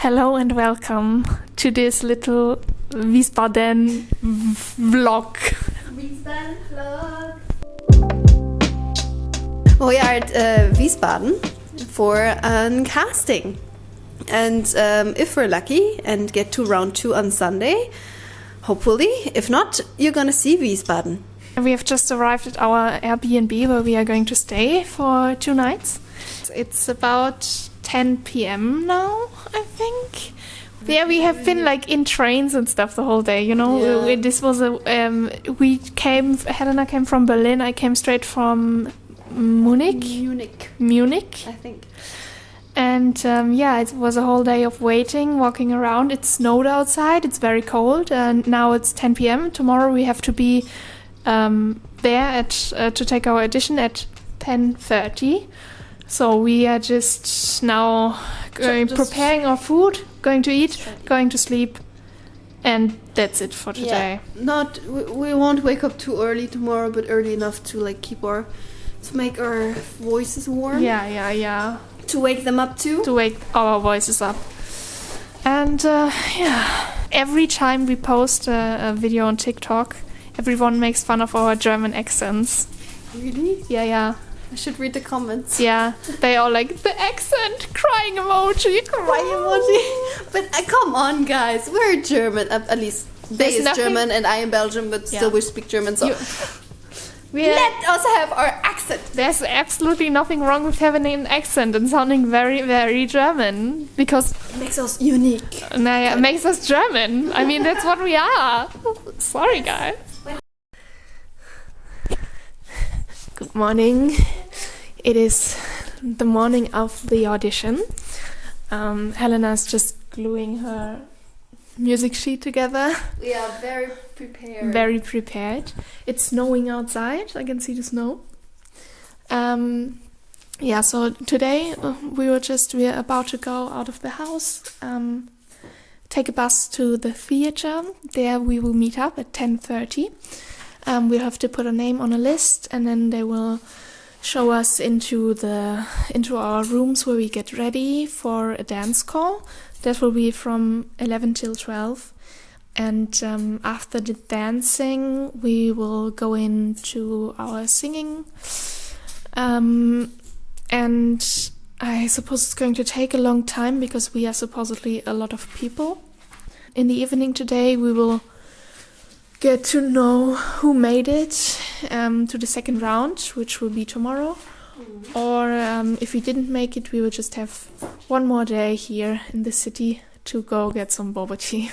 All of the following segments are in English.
Hello and welcome to this little Wiesbaden vlog. Wiesbaden vlog. We are at Wiesbaden for a casting. And if we're lucky and get to round 2 on Sunday, hopefully, if not, you're gonna see Wiesbaden. We have just arrived at our Airbnb where we are going to stay for 2 nights. It's about 10 p.m. now, I think. Yeah, we have been like in trains and stuff the whole day, you know. Yeah. This was Helena came from Berlin, I came straight from Munich, I think. and yeah, it was a whole day of waiting, walking around. It snowed outside, it's very cold, and now it's 10 p.m. Tomorrow we have to be there to take our audition at 10:30. So we are just now preparing our food, going to eat, going to sleep, and that's it for today. Yeah. We won't wake up too early tomorrow, but early enough to like to make our voices warm. Yeah. To wake them up too. To wake our voices up. And yeah, every time we post a video on TikTok, everyone makes fun of our German accents. Really? Yeah. I should read the comments. Yeah, they all like, the accent, crying emoji. Crying emoji. But come on, guys, we're German. At least they is German and I am Belgian, but still we speak German. So let us have our accent. There's absolutely nothing wrong with having an accent and sounding very, very German, because it makes us unique. It makes us German. I mean, that's what we are. Sorry, guys. Good morning. It is the morning of the audition. Helena's just gluing her music sheet together. We are very prepared. Very prepared. It's snowing outside. I can see the snow. Yeah, so today we are about to go out of the house, take a bus to the theater. There we will meet up at 10:30. We'll have to put a name on a list, and then they will show us into our rooms where we get ready for a dance call. That will be from 11 till 12. And after the dancing, we will go into our singing. And I suppose it's going to take a long time because we are supposedly a lot of people. In the evening today, we will get to know who made it to the second round, which will be tomorrow. Or if we didn't make it, we will just have one more day here in the city to go get some boba tea,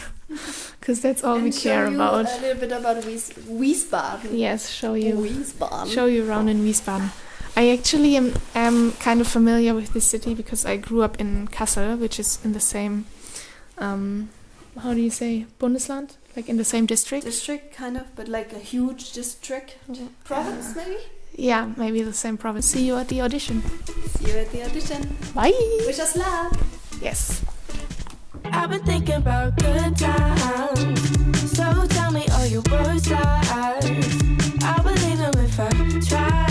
because that's all we care about. A little bit about Wiesbaden. Yes, show you Wiesbaden. around in Wiesbaden. I actually am kind of familiar with this city because I grew up in Kassel, which is in the same, how do you say, Bundesland? Like in the same district? District, kind of, but like a huge district. Province, maybe? Yeah, maybe the same province. See you at the audition. See you at the audition. Bye! Wish us luck! Yes. I've been thinking about good times, so tell me all your worst lies. I'll believe them if I try.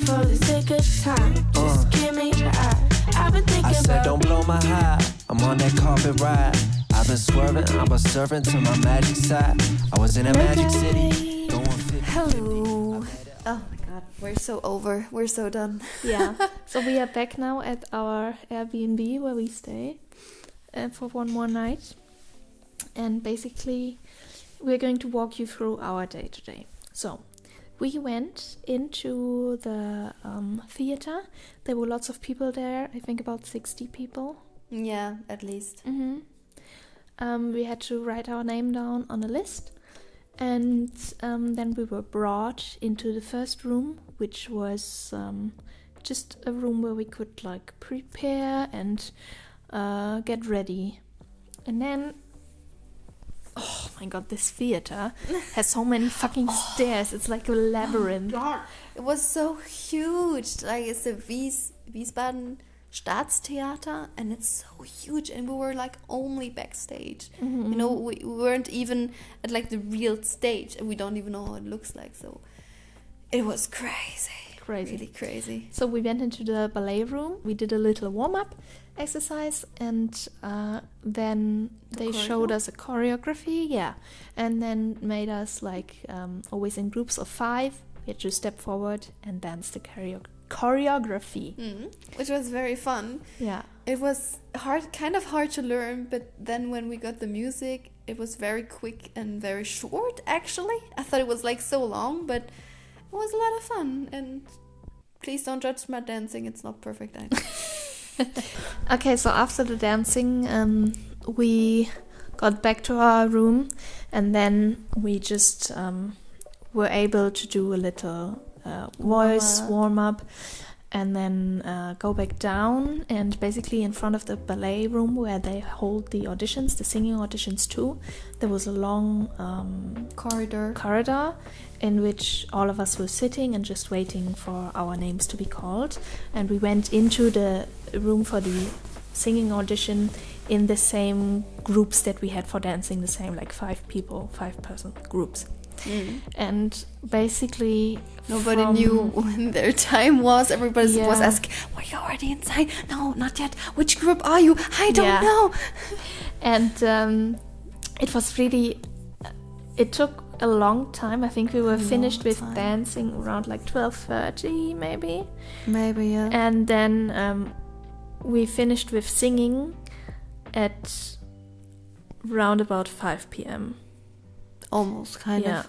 For the sake of time, just give me the eye. I've been thinking I said about. don't blow my high, I'm on that carpet ride. I've been swerving, I'm a servant to my magic side. I was in a magic city. Hello. Oh my god, we're so over. We're so done. Yeah. So we are back now at our Airbnb where we stay for one more night. And basically, we're going to walk you through our day today. So, we went into the theater. There were lots of people there. I think about 60 people. Yeah, at least. Mm-hmm. We had to write our name down on a list, and then we were brought into the first room, which was just a room where we could like prepare and get ready. And then, oh my god, this theater has so many fucking stairs. It's like a labyrinth. God, it was so huge. Like it's the Wiesbaden Staatstheater, and it's so huge, and we were like only backstage. You know, we weren't even at like the real stage, and we don't even know how it looks like. So it was crazy. crazy. Really crazy. So we went into the ballet room. We did a little warm-up exercise, and then they showed us a choreography. Yeah, and then made us like always in groups of 5. We had to step forward and dance the choreography. Which was very fun. Yeah. It was kind of hard to learn, but then when we got the music, it was very quick and very short, actually. I thought it was like so long, but it was a lot of fun. And please don't judge my dancing, it's not perfect either. Okay, so after the dancing, we got back to our room, and then we just were able to do a little voice warm-up, and then go back down, and basically in front of the ballet room where they hold the auditions, the singing auditions too, there was a long corridor in which all of us were sitting and just waiting for our names to be called. And we went into the room for the singing audition in the same groups that we had for dancing, the same like 5-person groups. And basically nobody knew when their time was. Everybody was asking, "Were you already inside?" "No, not yet." "Which group are you?" "I don't know." And it was really, it took a long time. I think we were finished with dancing around like 12:30 maybe, yeah. And then we finished with singing at round about 5 p.m. Almost, kind of.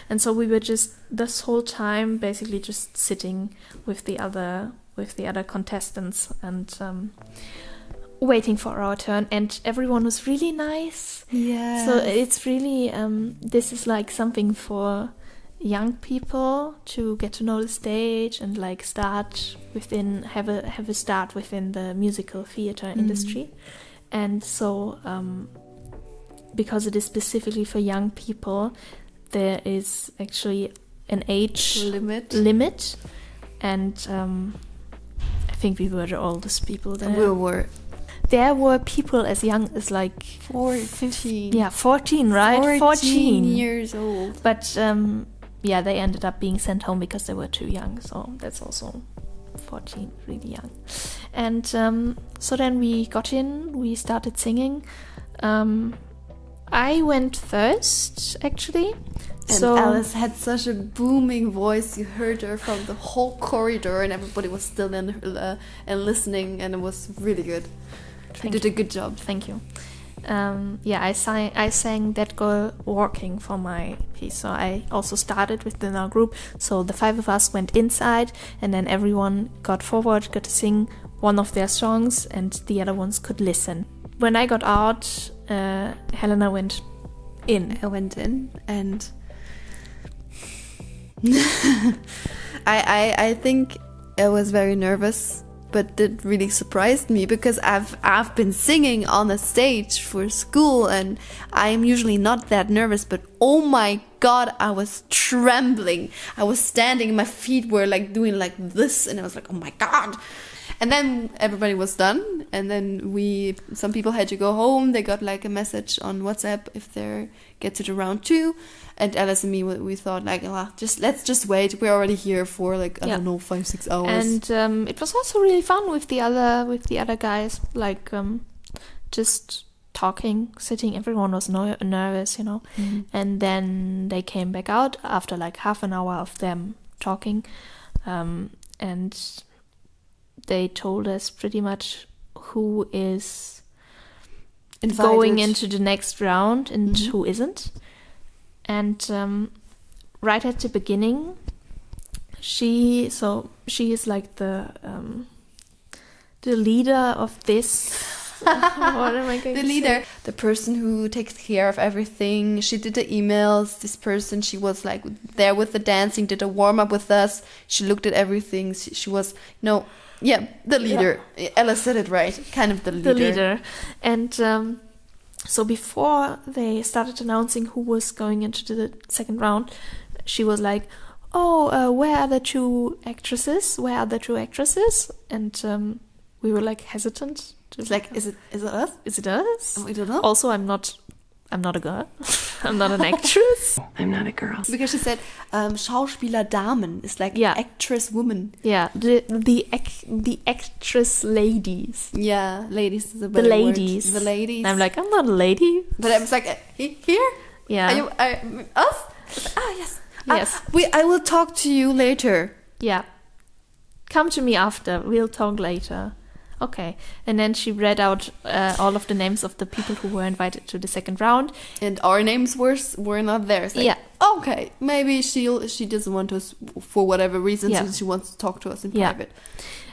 And so we were just this whole time basically just sitting with the other contestants and waiting for our turn, and everyone was really nice. Yeah. So it's really this is like something for young people to get to know the stage and like have a start within the musical theater industry. And so because it is specifically for young people, there is actually an age limit. And I think we were the oldest people there. There were people as young as like 14. Yeah, 14, right? 14 years old. But they ended up being sent home because they were too young. So that's also 14, really young. And so then we got in, we started singing. I went first, actually. And Alice had such a booming voice. You heard her from the whole corridor, and everybody was still in and listening, and it was really good. You did a good job. Thank you. I sang That Girl Walking for my piece. So I also started within our group. So the 5 of us went inside, and then everyone got forward, got to sing one of their songs, and the other ones could listen. When I got out, Helena went in. I went in, and I think I was very nervous, but it really surprised me because I've been singing on a stage for school, and I'm usually not that nervous, but oh my god, I was trembling. I was standing, my feet were like doing like this, and I was like, oh my god. And then everybody was done, and then some people had to go home. They got like a message on WhatsApp if they get to the round 2. And Alice and me, we thought like, let's just wait. We're already here for like, I don't know, 5-6 hours. And it was also really fun with the other guys, like just talking, sitting. Everyone was nervous, you know. Mm-hmm. And then they came back out after like half an hour of them talking, and they told us pretty much who is going into the next round and who isn't. And right at the beginning, she is like the leader of this. What am I going the to leader, say? The person who takes care of everything. She did the emails. This person, she was like there with the dancing, did a warm up with us. She looked at everything. She was the leader. Yeah. Ella said it right. Kind of the leader. The leader. And so before they started announcing who was going into the second round, she was like, where are the two actresses? Where are the two actresses? And we were like hesitant. It's like, is it us? Is it us? We don't know. Also, I'm not a girl. I'm not an actress. I'm not a girl. Because she said Schauspielerdamen is like Yeah. actress woman. Yeah, the actress ladies. Yeah, ladies is a The better word. ladies. The ladies. And I'm like, I'm not a lady. but I was like, here? Yeah. Are you us? Yes. Yes. I will talk to you later. Yeah. Come to me after. We'll talk later. Okay. And then she read out all of the names of the people who were invited to the second round. And our names were not there. It's like, Yeah. Okay, maybe she doesn't want us for whatever reason. Yeah. So she wants to talk to us in Yeah. private.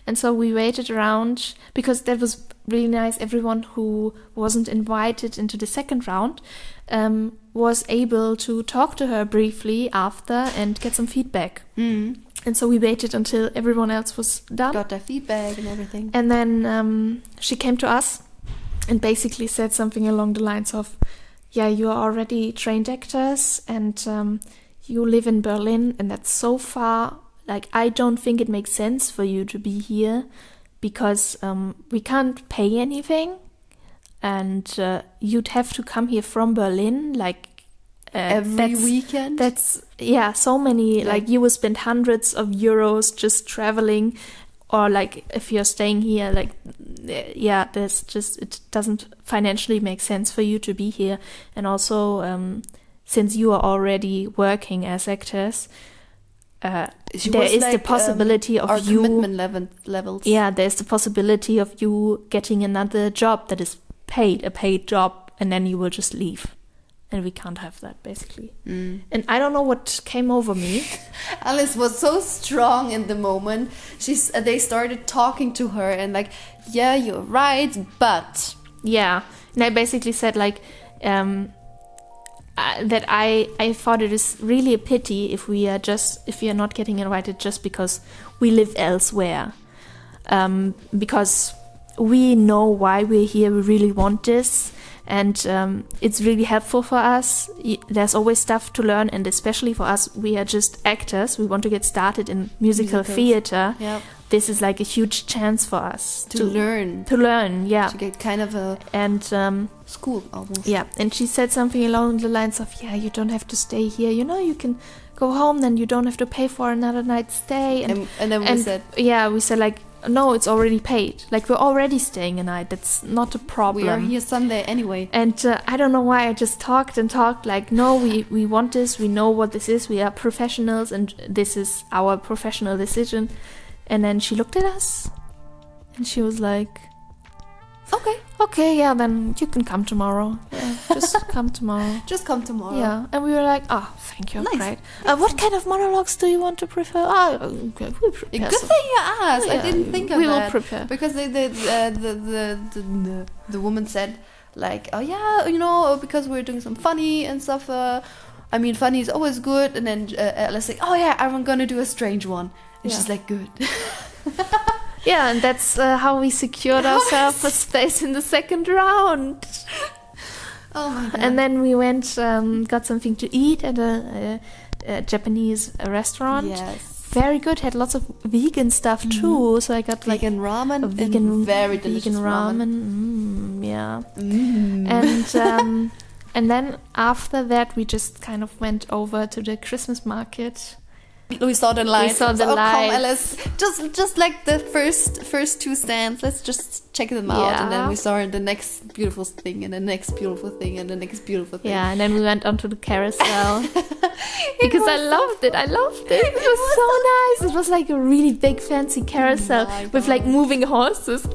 And so we waited around because that was really nice. Everyone who wasn't invited into the second round was able to talk to her briefly after and get some feedback. And so we waited until everyone else was done. Got their feedback and everything. And then she came to us and basically said something along the lines of, yeah, you are already trained actors and you live in Berlin and that's so far. Like, I don't think it makes sense for you to be here because we can't pay anything and you'd have to come here from Berlin, like, Every weekend? That's, yeah, so many, like you will spend hundreds of euros just traveling, or like if you're staying here, like, yeah, there's just, it doesn't financially make sense for you to be here. And also, since you are already working as actors, there is the possibility our of you, commitment levels. yeah, there's the possibility of you getting another job that is paid, a paid job, and then you will just leave. And we can't have that, basically. And I don't know what came over me. Alice was so strong in the moment. They started talking to her and like, yeah, you're right, but... Yeah. And I basically said, like, that I thought it is really a pity if we are not getting invited just because we live elsewhere. Because we know why we're here, we really want this. And it's really helpful for us. There's always stuff to learn, and especially for us, we are just actors. We want to get started in musical theater. Yep. This is like a huge chance for us To learn. To learn, yeah. To get kind of a school almost. Yeah, and she said something along the lines of, yeah, you don't have to stay here. You know, you can go home, then you don't have to pay for another night's stay. And then we said... Yeah, we said like, no, it's already paid. Like, we're already staying a night. That's not a problem. We are here Sunday anyway. And I don't know why I just talked and talked. Like, no, we want this. We know what this is. We are professionals and this is our professional decision. And then she looked at us and she was like, okay, yeah, then you can come tomorrow. Yeah, just come tomorrow. Just come tomorrow. Yeah, and we were like, oh, thank you, Nice. great. What kind of monologues do you want to prefer? Oh, okay, we'll prepare Good some. thing you asked. I Yeah, didn't think of we that. will prepare. Because the woman said, like, oh yeah, you know, because we're doing some funny and stuff. I mean, funny is always good. And then Alice like, oh yeah, I'm gonna do a strange one. And Yeah. she's like, good. Yeah, and that's how we secured ourselves a space in the second round. Oh my god. And then we went, got something to eat at a Japanese restaurant. Yes. Very good. Had lots of vegan stuff too. So I got like Vegan ramen. a vegan, and very delicious vegan ramen. Yeah. Mm. And then after that, we just kind of went over to the Christmas market. We saw the lights. We saw the Come, lights. Alice. Just like the first two stands. Let's just check them out, Yeah. and then we saw the next beautiful thing, and the next beautiful thing, and the next beautiful thing. Yeah, and then we went onto the carousel because I loved it. It was so nice. It was like a really big fancy carousel my with like God. moving horses.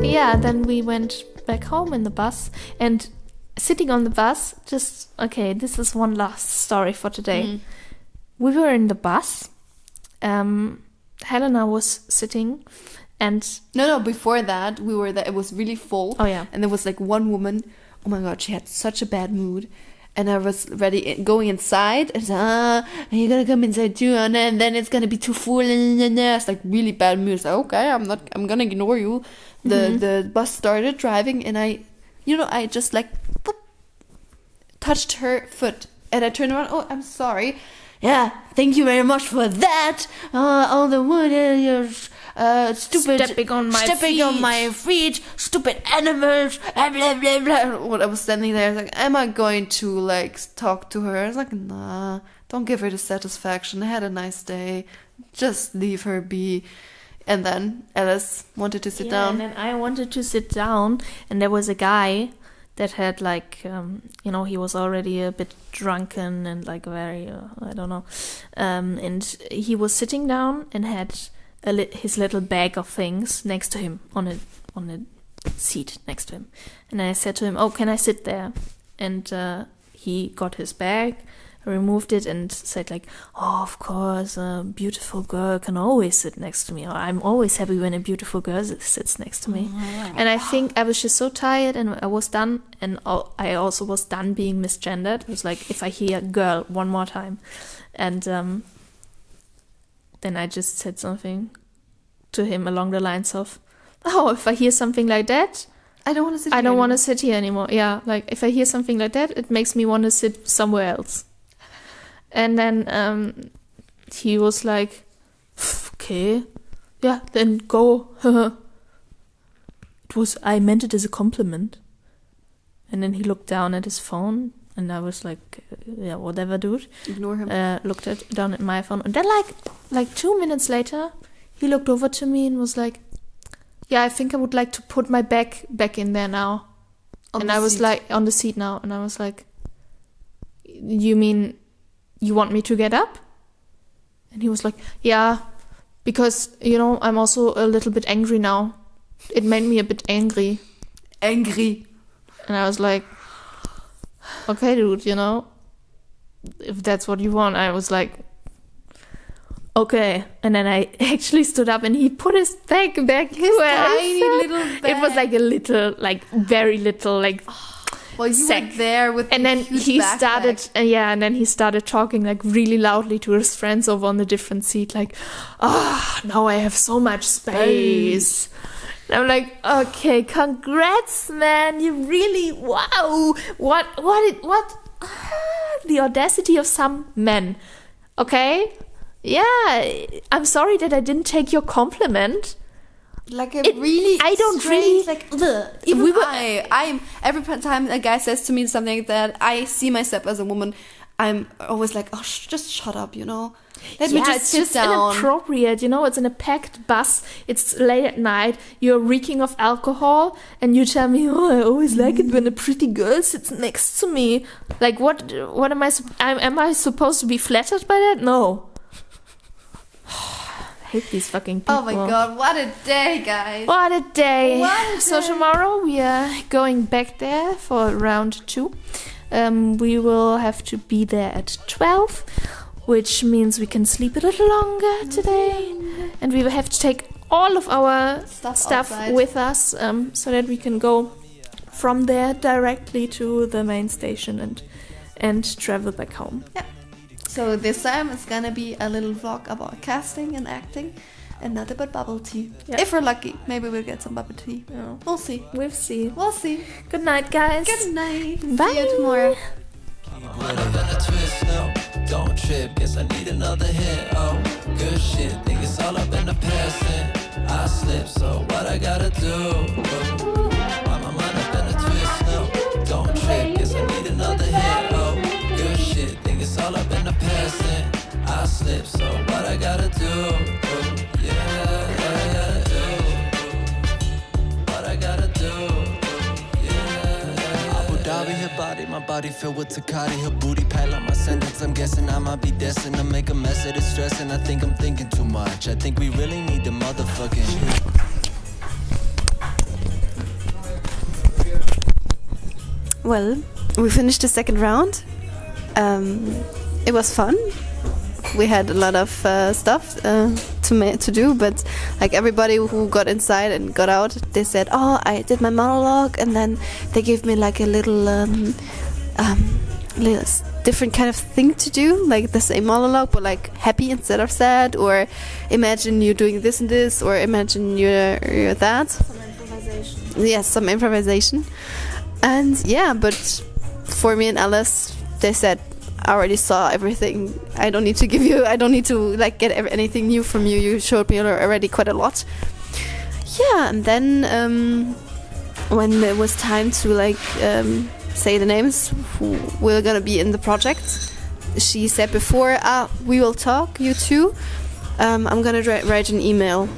Yeah, then we went back home in the bus, and sitting on the bus, this is one last story for today. We were in the bus. Helena was sitting And No, before that, we were there. It was really full. Oh, yeah. And there was like one woman. Oh my God, she had such a bad mood. And I was going inside. And you're gonna come inside too, and then it's gonna be too full. And it's like really bad mood. It's like, okay, I'm gonna ignore you. The bus started driving, and I just like boop, touched her foot, and I turned around. Oh, I'm sorry. Yeah, thank you very much for that. All the wood, stupid stepping on my feet, stupid animals, blah, blah, blah, blah. When I was standing there, I was like, am I going to like talk to her? I was like, nah, don't give her the satisfaction. I had a nice day. Just leave her be. And then Alice wanted to sit down. And then I wanted to sit down, and there was a guy that had like, he was already a bit drunken and like very, I don't know. And he was sitting down and had his little bag of things next to him on a seat next to him. And I said to him, oh, can I sit there? And he got his bag, removed it, and said like, oh, of course, a beautiful girl can always sit next to me, or I'm always happy when a beautiful girl sits next to me. And I think I was just so tired, and I was done, and I also was done being misgendered. It was like, if I hear girl one more time, and then I just said something to him along the lines of, oh, if I hear something like that, I don't want to sit I don't want to sit here anymore. Yeah, like if I hear something like that, it makes me want to sit somewhere else. And then he was like, okay, yeah, then go. I meant it as a compliment. And then he looked down at his phone, and I was like, yeah, whatever, dude. Ignore him. Looked down at my phone, and then like 2 minutes later, he looked over to me and was like, yeah, I think I would like to put my bag back in there now. And I was like, on the seat now, and I was like, you mean you want me to get up? And he was like, yeah, because, I'm also a little bit angry now. It made me a bit angry. Angry. And I was like, okay, dude, if that's what you want. I was like, okay. And then I actually stood up, and he put his bag back. His tiny little bag. It was like a little, like very little, like... Well, you were there with, and then he started, and then he started talking like really loudly to his friends over on the different seat, like, now I have so much space. And I'm like, okay, congrats, man, you really, wow, what, the audacity of some men, okay, yeah, I'm sorry that I didn't take your compliment. Like I don't strange, really like. Even I'm every time a guy says to me something like that, I see myself as a woman. I'm always like, oh, just shut up, Let me just sit down. It's inappropriate, It's in a packed bus. It's late at night. You're reeking of alcohol, and you tell me, oh, I always like it when a pretty girl sits next to me. Like, what am I? Am I supposed to be flattered by that? No. I hate these fucking people. Oh my God, what a day, guys. What a day. So tomorrow we are going back there for round 2. We will have to be there at 12, which means we can sleep a little longer today. And we will have to take all of our stuff with us, so that we can go from there directly to the main station and travel back home. Yeah. So this time it's gonna be a little vlog about casting and acting, and not about bubble tea. Yeah. If we're lucky, maybe we'll get some bubble tea. Yeah. We'll see. We'll see. We'll see. Good night, guys. Good night. Bye. See you tomorrow. Don't trip, guess I need another hit. Oh, good shit, think it's all up in the past. And I slip, so what I gotta do? Why my mind up in a twist? No, don't trip, guess I need another hit. Oh, good shit, think it's all up in the past. And I slip, so what I gotta do? Yeah, what I gotta do? What I gotta do? Her body, my body filled with Takati. Her booty pile on my sentence. I'm guessing I might be destined to make a mess of this stress. And I think I'm thinking too much. I think we really need the motherfucking. Well, we finished the second round. It was fun. We had a lot of stuff to do, but like everybody who got inside and got out, they said, "Oh, I did my monologue," and then they gave me like a little different kind of thing to do, like the same monologue, but like happy instead of sad, or imagine you're doing this and this, or imagine you're that. Some improvisation. Yes, some improvisation. And yeah, but for me and Alice, they said, I already saw everything. I don't need to like get anything new from you. You showed me already quite a lot. Yeah, and then when it was time to like say the names who were gonna be in the project, she said before, we will talk, you two. I'm gonna write an email,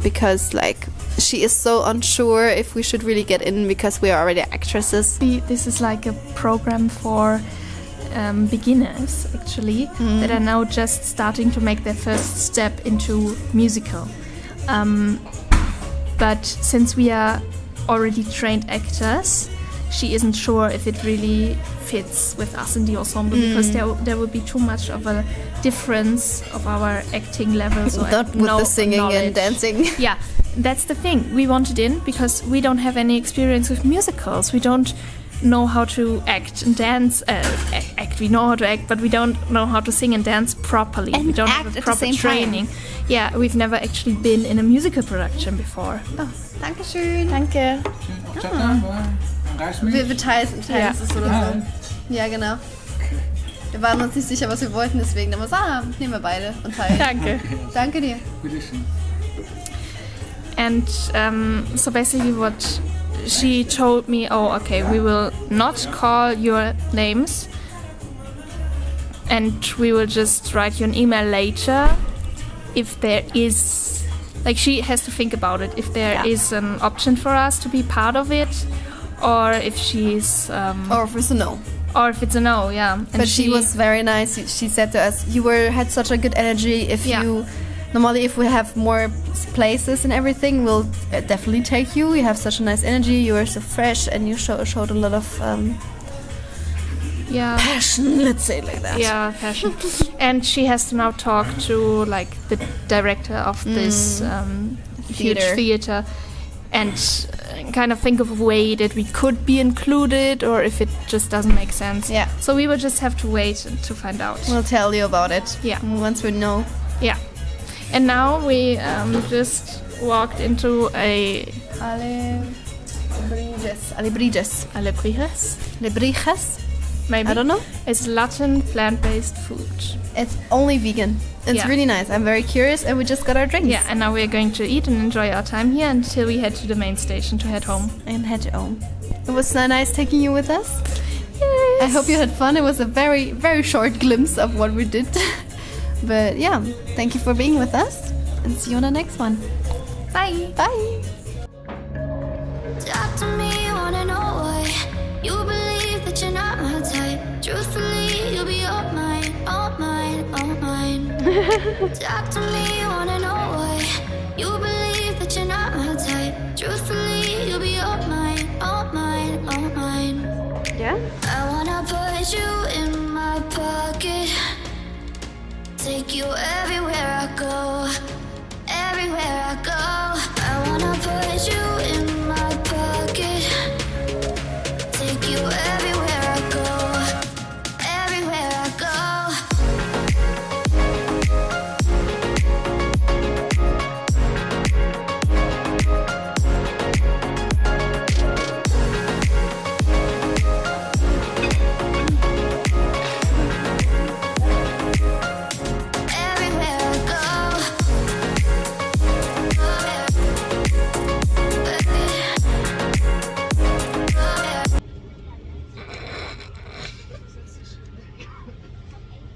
because like she is so unsure if we should really get in, because we are already actresses. This is like a program for beginners, actually, that are now just starting to make their first step into musical. But since we are already trained actors, she isn't sure if it really fits with us in the ensemble, because there will be too much of a difference of our acting levels. Or not with the singing knowledge. And dancing. Yeah, that's the thing. We wanted in because we don't have any experience with musicals. We don't know how to act and dance. We know how to act, but we don't know how to sing and dance properly. And we don't act have a at the proper same training. Yeah, we've never actually been in a musical production before. Oh, danke schön. Danke. Wir teilen Ja. es oder so. Ja, genau. Wir waren uns nicht sicher, was wir wollten, deswegen haben wir gesagt, nehmen wir beide und teilen. Danke. Danke dir. And so basically what she told me, oh, okay, we will not call your names and we will just write you an email later if there is, like, she has to think about it, if there is an option for us to be part of it, or if she's... Or if it's a no. Or if it's a no, yeah. And But she was very nice. She said to us, you had such a good energy. Normally if we have more places and everything, we'll definitely take you. You have such a nice energy. You were so fresh, and you showed a lot of passion, let's say it like that. Yeah, passion. And she has to now talk to like the director of this huge theater and kind of think of a way that we could be included, or if it just doesn't make sense. Yeah. So we will just have to wait to find out. We'll tell you about it. Yeah. Once we know. Yeah. And now we just walked into a... Alebrijes? Maybe. I don't know. It's Latin plant-based food. It's only vegan. It's really nice. I'm very curious, and we just got our drinks. Yeah, and now we're going to eat and enjoy our time here until we head to the main station to head home. And head home. It was so nice taking you with us. Yes. I hope you had fun. It was a very, very short glimpse of what we did. But yeah, thank you for being with us, and see you on the next one. Bye. Bye. Talk to me, wanna know why you believe that you're not my type. Truthfully, you'll be all mine, all mine, all mine. Talk to me, wanna know why you believe that you're not my type. Truthfully, you'll be all mine, all mine, all mine. Yeah. I wanna put you in my pocket, take you everywhere I go, everywhere I go. I wanna put you in my pocket, take you everywhere I go, everywhere I go.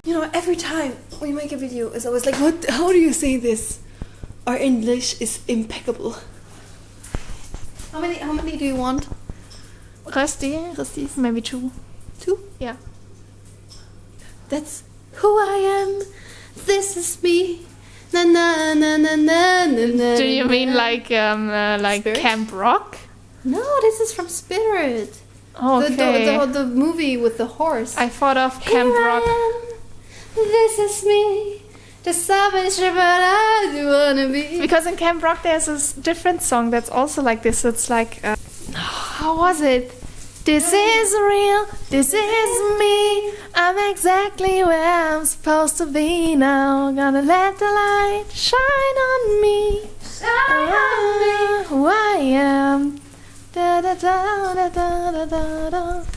You know, every time we make a video, it's always like, what? How do you say this? Our English is impeccable. How many do you want? Rusty? Maybe 2. 2? Yeah. That's who I am. This is me. Na na na na na na na. Do you mean like Spirit? Camp Rock? No, this is from Spirit. Oh, okay. The movie with the horse. I thought of Camp Here Rock. I am. This is me. The savage but I do wanna be. Because in Camp Rock there's a different song that's also like this. It's like, how was it? This is real, this is me. I'm exactly where I'm supposed to be now. Gonna let the light shine on me. Shine on me. Who I am. Da da da da da da da da.